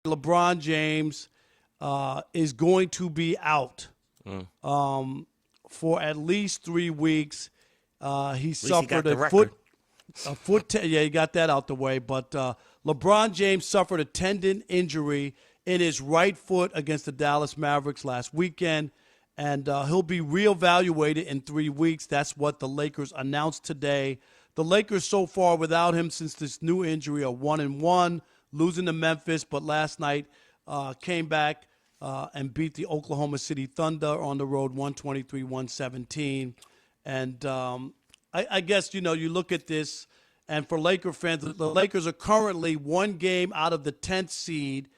LeBron James is going to be out for at least 3 weeks. He suffered yeah, he got that out the way. But LeBron James suffered a tendon injury in his right foot against the Dallas Mavericks last weekend, and he'll be reevaluated in 3 weeks. That's what the Lakers announced today. The Lakers so far without him since this new injury are 1-1, losing to Memphis, but last night came back and beat the Oklahoma City Thunder on the road 123-117. And I guess, you look at this, and for Laker fans, the Lakers are currently 1 game out of the 10th seed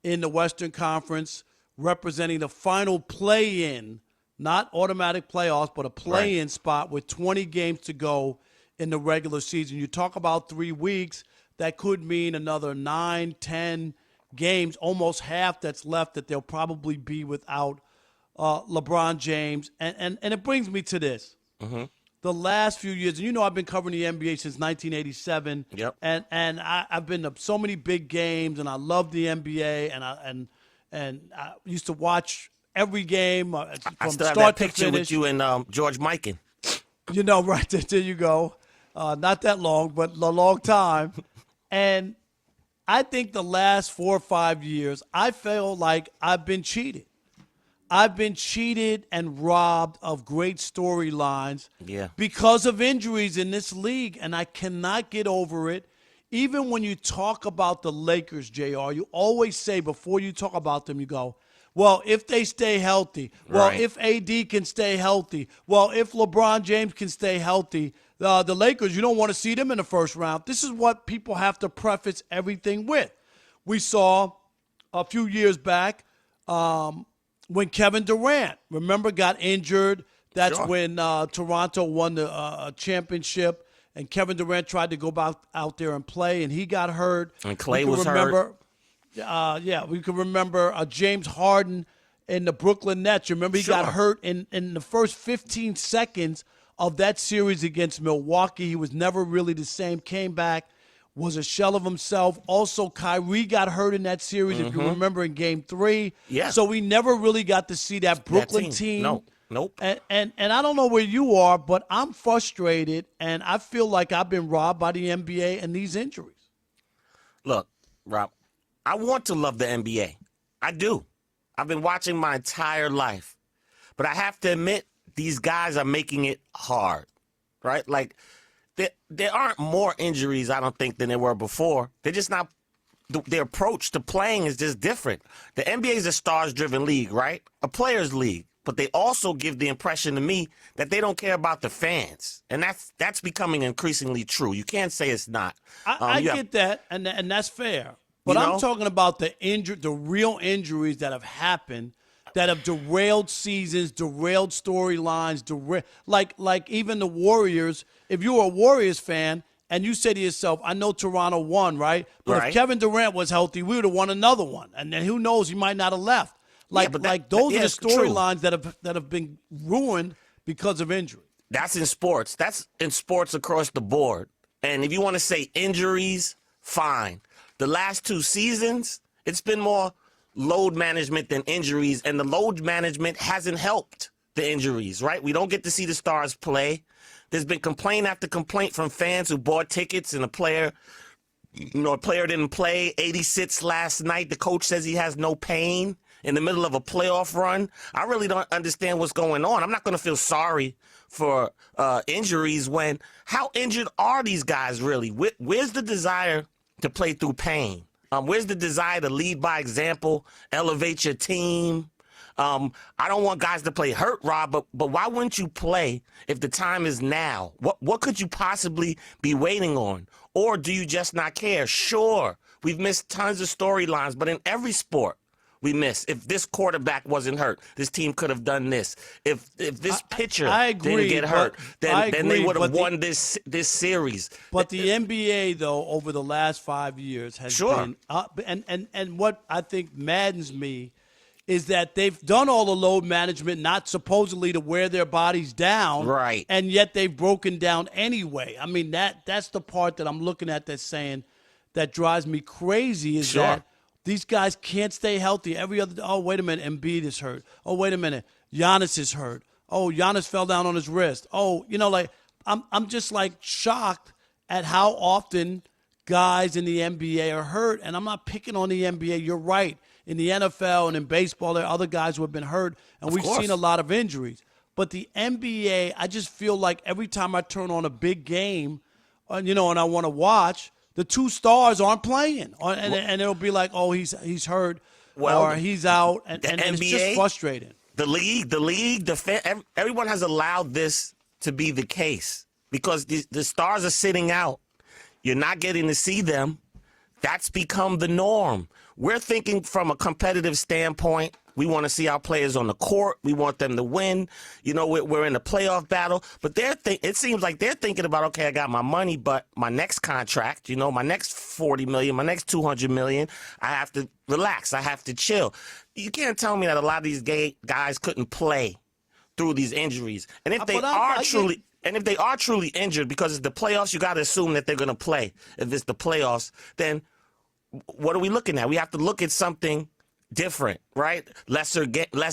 in the Western Conference, representing the final play-in, not automatic playoffs, but a play-in spot with 20 games to go in the regular season. You talk about 3 weeks, that could mean another 9, 10 games, almost half that's left that they'll probably be without LeBron James. And it brings me to this. The last few years, and I've been covering the NBA since 1987. Yep. And I've been to so many big games, and I love the NBA, and I used to watch every game from I still start have that to picture finish. with you and George Mikan. Right there you go. Not that long, but a long time. And I think the last 4 or 5 years, I feel like I've been cheated. I've been cheated and robbed of great storylines because of injuries in this league, and I cannot get over it. Even when you talk about the Lakers, JR, you always say before you talk about them, you go, well, if they stay healthy, if AD can stay healthy, if LeBron James can stay healthy, the Lakers, you don't want to see them in the first round. This is what people have to preface everything with. We saw a few years back when Kevin Durant, remember, got injured. That's when Toronto won the championship, and Kevin Durant tried to go out there and play, and he got hurt. And Clay was hurt. We can remember James Harden in the Brooklyn Nets. Remember, he got hurt in the first 15 seconds of that series against Milwaukee. He was never really the same, came back, was a shell of himself. Also, Kyrie got hurt in that series, if you remember, in Game 3. Yeah. So we never really got to see that Brooklyn team. Nope. And I don't know where you are, but I'm frustrated, and I feel like I've been robbed by the NBA and these injuries. Look, Rob, I want to love the NBA. I do. I've been watching my entire life. But I have to admit, these guys are making it hard, right? Like, there aren't more injuries, I don't think, than there were before. They're just not – their approach to playing is just different. The NBA is a stars-driven league, right? A players' league. But they also give the impression to me that they don't care about the fans. And that's becoming increasingly true. You can't say it's not. I get that, and that's fair. But I'm talking about the real injuries that have happened, that have derailed seasons, derailed storylines, like even the Warriors. If you were a Warriors fan and you say to yourself, I know Toronto won, right? But if Kevin Durant was healthy, we would have won another one. And then who knows, he might not have left. Those are the storylines that have been ruined because of injury. That's in sports. That's in sports across the board. And if you want to say injuries, fine. The last 2 seasons, it's been more load management than injuries, and the load management hasn't helped the injuries, right? We don't get to see the stars play. There's been complaint after complaint from fans who bought tickets, and a player didn't play. 80 sits last night. The coach says he has no pain in the middle of a playoff run. I really don't understand what's going on. I'm not going to feel sorry for injuries when how injured are these guys really? Where's the desire to play through pain? Where's the desire to lead by example, elevate your team? I don't want guys to play hurt, Rob, but why wouldn't you play if the time is now? What could you possibly be waiting on? Or do you just not care? Sure, we've missed tons of storylines, but in every sport, we miss. If this quarterback wasn't hurt, this team could have done this. If this pitcher didn't get hurt, then they would have won this series. But the NBA, though, over the last 5 years has been up. And what I think maddens me is that they've done all the load management, not supposedly to wear their bodies down. Right. And yet they've broken down anyway. I mean, that's the part that I'm looking at that's saying that drives me crazy is that These guys can't stay healthy. Every other, oh, wait a minute, Embiid is hurt. Oh, wait a minute, Giannis is hurt. Oh, Giannis fell down on his wrist. Oh, like I'm just like shocked at how often guys in the NBA are hurt. And I'm not picking on the NBA. You're right. In the NFL and in baseball, there are other guys who have been hurt, and we've seen a lot of injuries. But the NBA, I just feel like every time I turn on a big game, and I want to watch, the two stars aren't playing, and it'll be like, oh, he's hurt, or he's out, and it's just frustrating. The league, everyone has allowed this to be the case because the stars are sitting out. You're not getting to see them. That's become the norm. We're thinking from a competitive standpoint. We want to see our players on the court. We want them to win. We're in a playoff battle. But it seems like they're thinking about, okay, I got my money, but my next contract, my next $40 million, my next $200 million, I have to relax. I have to chill. You can't tell me that a lot of these guys couldn't play through these injuries. And if they are truly injured, because it's the playoffs, you got to assume that they're going to play. If it's the playoffs, then what are we looking at? We have to look at something different, right? Less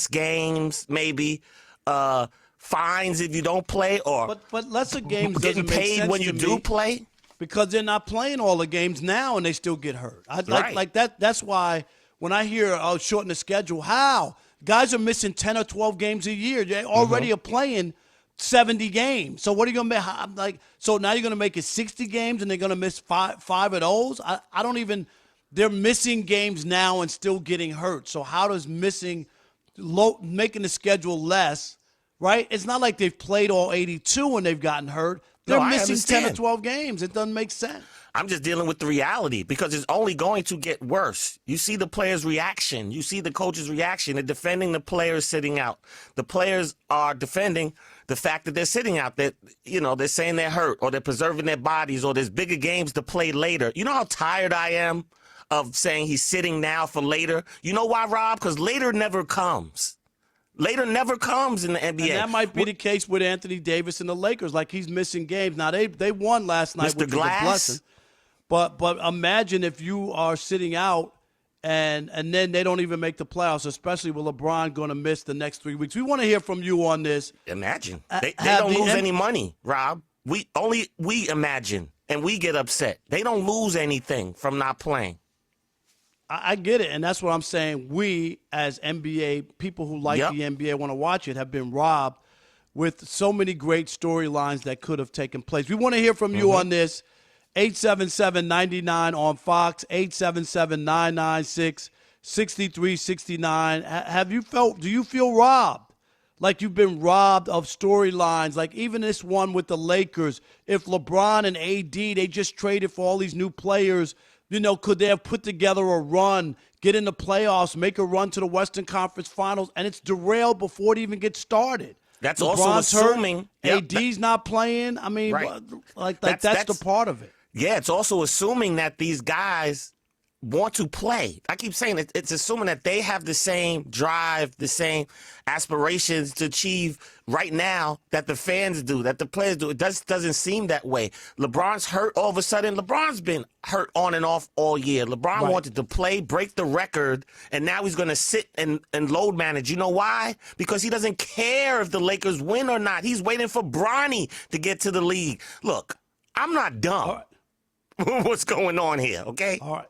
games, maybe fines if you don't play, or but lesser games getting doesn't make paid sense when you to do me play, because they're not playing all the games now and they still get hurt. Like that. That's why when I hear shorten the schedule, how guys are missing 10 or 12 games a year, they already are playing 70 games. So what are you gonna make? I'm like, so now you're gonna make it 60 games and they're gonna miss five of those? I don't even. They're missing games now and still getting hurt. So how does making the schedule less, right? It's not like they've played all 82 and they've gotten hurt. They're missing 10 or 12 games. It doesn't make sense. I'm just dealing with the reality because it's only going to get worse. You see the players' reaction. You see the coach's reaction. They're defending the players sitting out. The players are defending the fact that they're sitting out. That they're saying they're hurt or they're preserving their bodies or there's bigger games to play later. You know how tired I am of saying he's sitting now for later? You know why, Rob? Because later never comes. Later never comes in the NBA. And that might be the case with Anthony Davis and the Lakers. Like, he's missing games. Now, they won last night, Mr. which Glass. was a blessing. But imagine if you are sitting out and then they don't even make the playoffs, especially with LeBron going to miss the next 3 weeks. We want to hear from you on this. Imagine. They don't lose any money, Rob. We imagine, and we get upset. They don't lose anything from not playing. I get it, and that's what I'm saying. We, as NBA, people who like the NBA, want to watch it, have been robbed with so many great storylines that could have taken place. We want to hear from you on this. 877-99 on Fox, 877-996-6369. Do you feel robbed? Like you've been robbed of storylines? Like even this one with the Lakers, if LeBron and AD, they just traded for all these new players, could they have put together a run, get in the playoffs, make a run to the Western Conference Finals, and it's derailed before it even gets started? That's LeBron's also assuming AD's not playing. I mean, that's the part of it. Yeah, it's also assuming that these guys want to play. I keep saying it's assuming that they have the same drive, the same aspirations to achieve right now that the fans do, that the players do. It doesn't seem that way. LeBron's hurt all of a sudden. LeBron's been hurt on and off all year. LeBron wanted to play, break the record, and now he's going to sit and load manage. You know why? Because he doesn't care if the Lakers win or not. He's waiting for Bronny to get to the league. Look, I'm not dumb. What's going on here, okay? All right.